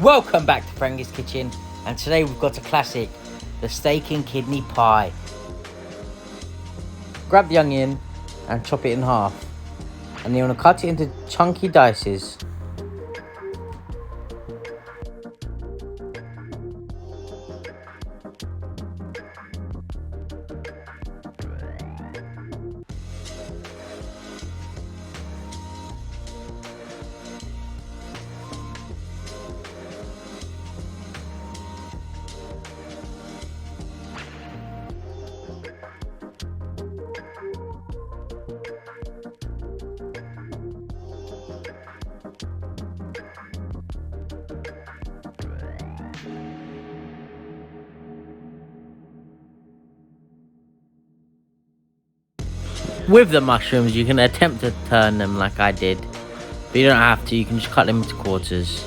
Welcome back to Frankie's Kitchen, and today we've got a classic, the steak and kidney pie. Grab the onion and chop it in half, and you want to cut it into chunky dices. With the mushrooms, you can attempt to turn them like I did, but you don't have to. You can just cut them into quarters.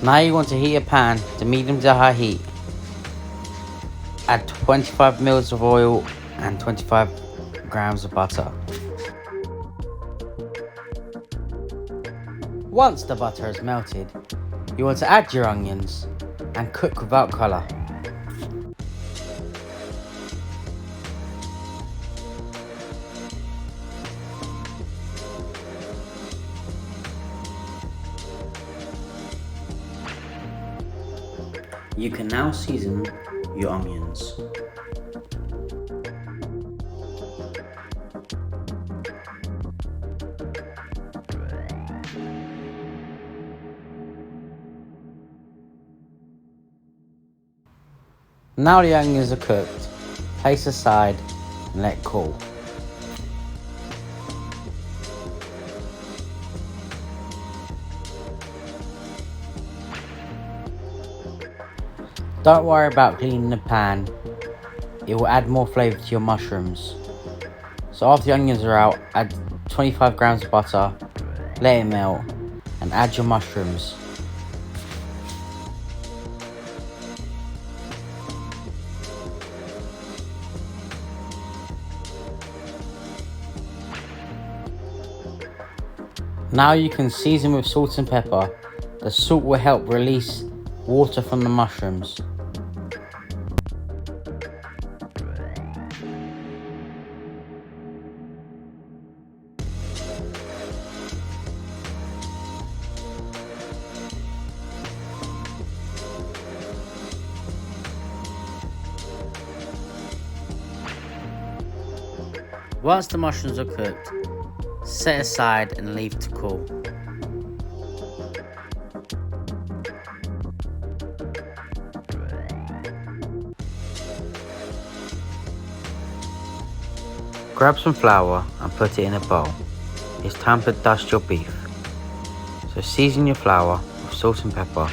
Now you want to heat a pan to medium to high heat. Add 25 mils of oil and 25 grams of butter. Once the butter has melted, you want to add your onions and cook without colour. You can now season your onions. Now the onions are cooked, place aside and let cool. Don't worry about cleaning the pan, it will add more flavour to your mushrooms. So after the onions are out, add 25 grams of butter, let it melt and add your mushrooms. Now you can season with salt and pepper. The salt will help release water from the mushrooms. Once the mushrooms are cooked, set aside and leave to cool. Grab some flour and put it in a bowl. It's time to dust your beef. So season your flour with salt and pepper.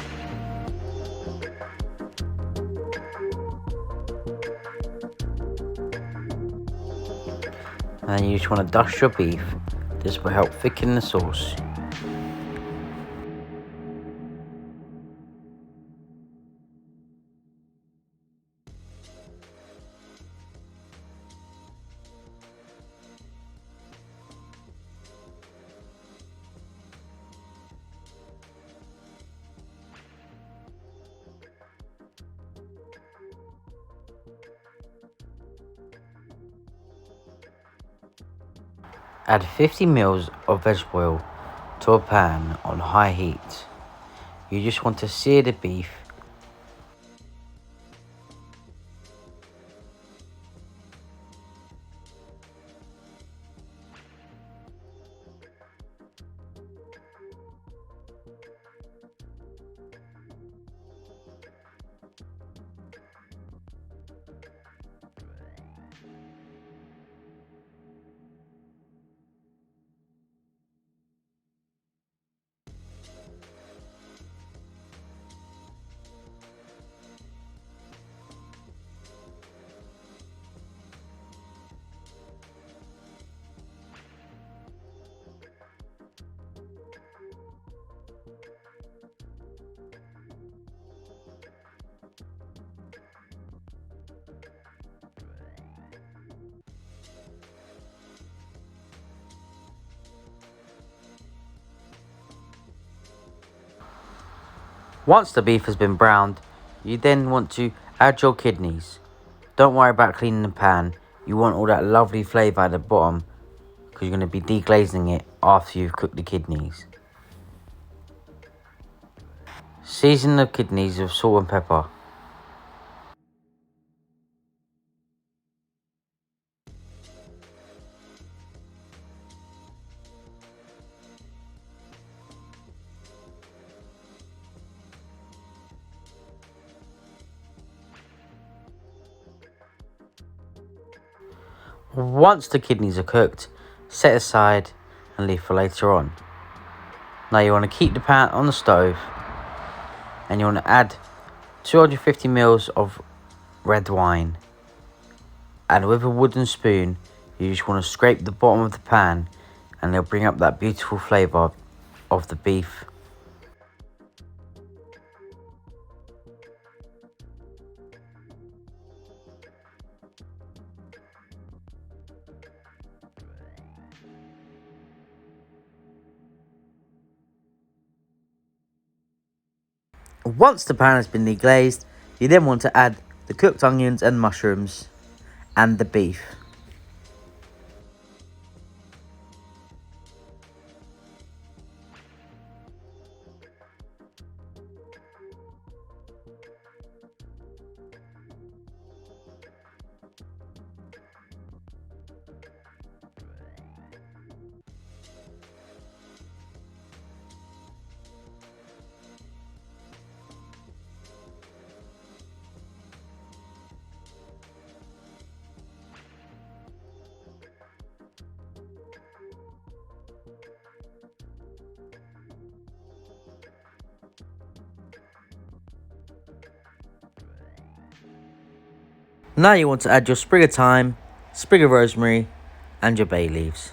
And then you just want to dust your beef. This will help thicken the sauce. Add 50 ml of vegetable oil to a pan on high heat. You just want to sear the beef. Once the beef has been browned, you then want to add your kidneys. Don't worry about cleaning the pan. You want all that lovely flavour at the bottom because you're going to be deglazing it after you've cooked the kidneys. Season the kidneys with salt and pepper. Once the kidneys are cooked, set aside and leave for later on. Now you want to keep the pan on the stove and you want to add 250 ml of red wine. And with a wooden spoon, you just want to scrape the bottom of the pan and it'll bring up that beautiful flavour of the beef. Once the pan has been deglazed, you then want to add the cooked onions and mushrooms and the beef. Now you want to add your sprig of thyme, sprig of rosemary and your bay leaves.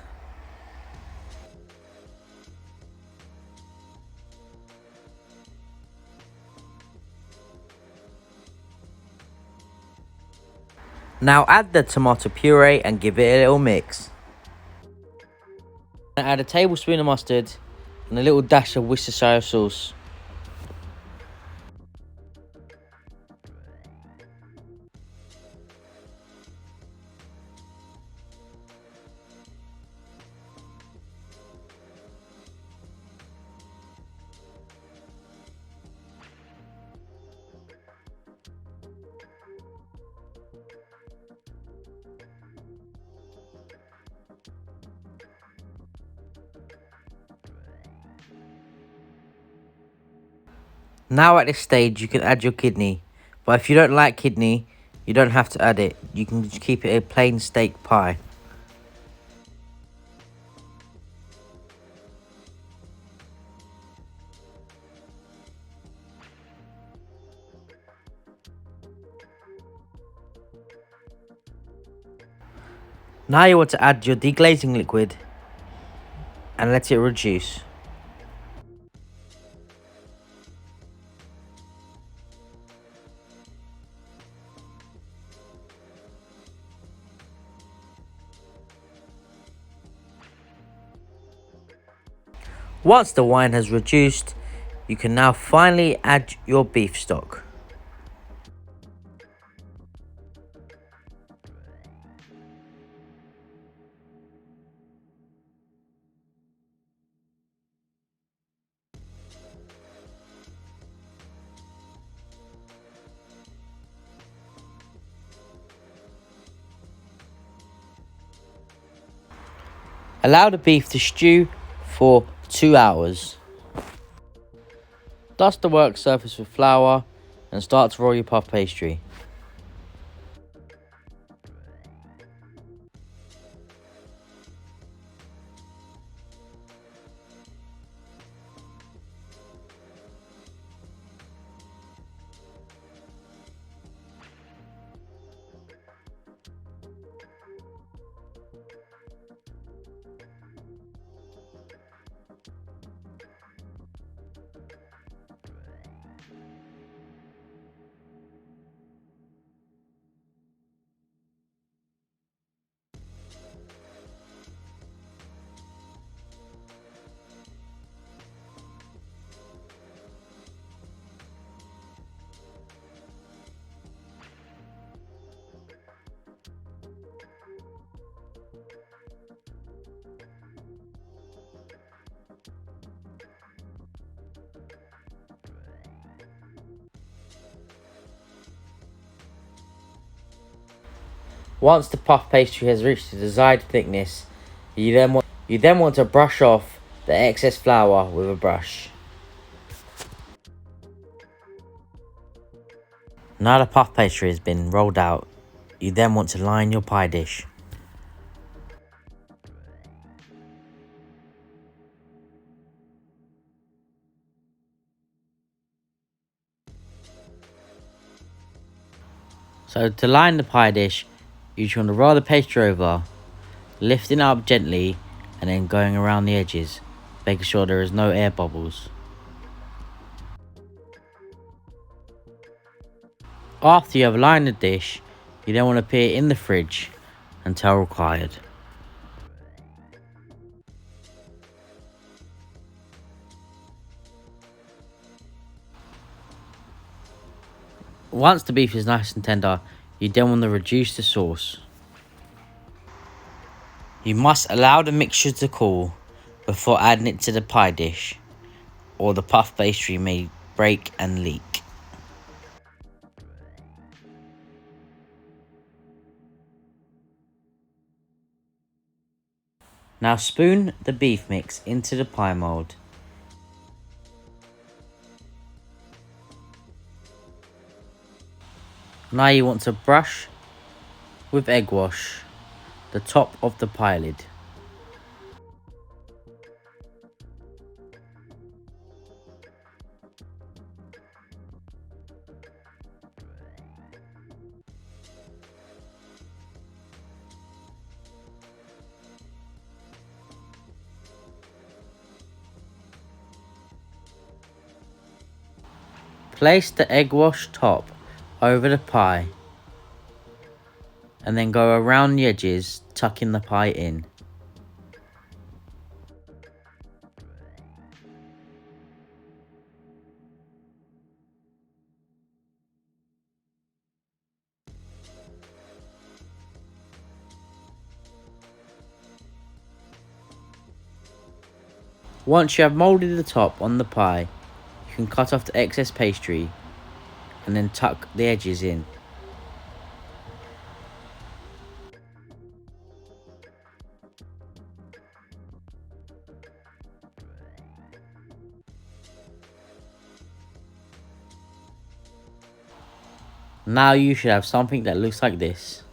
Now add the tomato puree and give it a little mix. Add a tablespoon of mustard and a little dash of Worcestershire sauce. Now at this stage you can add your kidney, but if you don't like kidney, you don't have to add it. You can just keep it a plain steak pie. Now you want to add your deglazing liquid and let it reduce. Once the wine has reduced, you can now finally add your beef stock. Allow the beef to stew for 2 hours. Dust the work surface with flour and start to roll your puff pastry. Once the puff pastry has reached the desired thickness, you then want to brush off the excess flour with a brush. Now the puff pastry has been rolled out, you then want to line your pie dish. So to line the pie dish, you just want to roll the pastry over, lifting it up gently and then going around the edges, making sure there is no air bubbles. After you have lined the dish, you then want to put it in the fridge until required. Once the beef is nice and tender, you then want to reduce the sauce. You must allow the mixture to cool before adding it to the pie dish, or the puff pastry may break and leak. Now spoon the beef mix into the pie mould. Now you want to brush with egg wash the top of the pie lid. Place the egg wash top over the pie and then go around the edges, tucking the pie in. Once you have moulded the top on the pie, you can cut off the excess pastry and then tuck the edges in. Now you should have something that looks like this.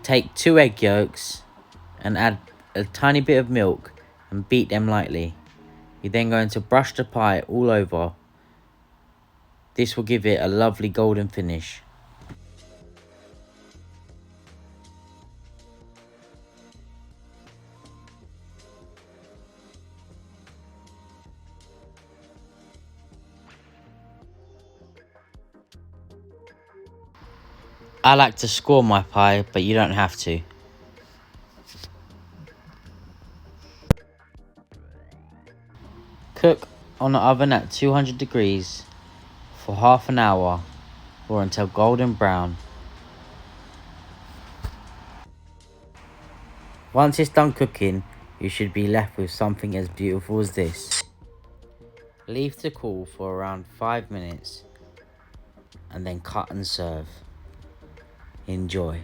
Take 2 egg yolks and add a tiny bit of milk and beat them lightly. You're then going to brush the pie all over. This will give it a lovely golden finish. I like to score my pie, but you don't have to. Cook on the oven at 200 degrees for half an hour or until golden brown. Once it's done cooking, you should be left with something as beautiful as this. Leave to cool for around 5 minutes and then cut and serve. Enjoy.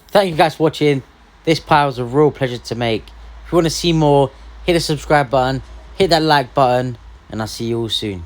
Thank you guys for watching. This pie was a real pleasure to make. If you want to see more, hit the subscribe button, hit that like button, and I'll see you all soon.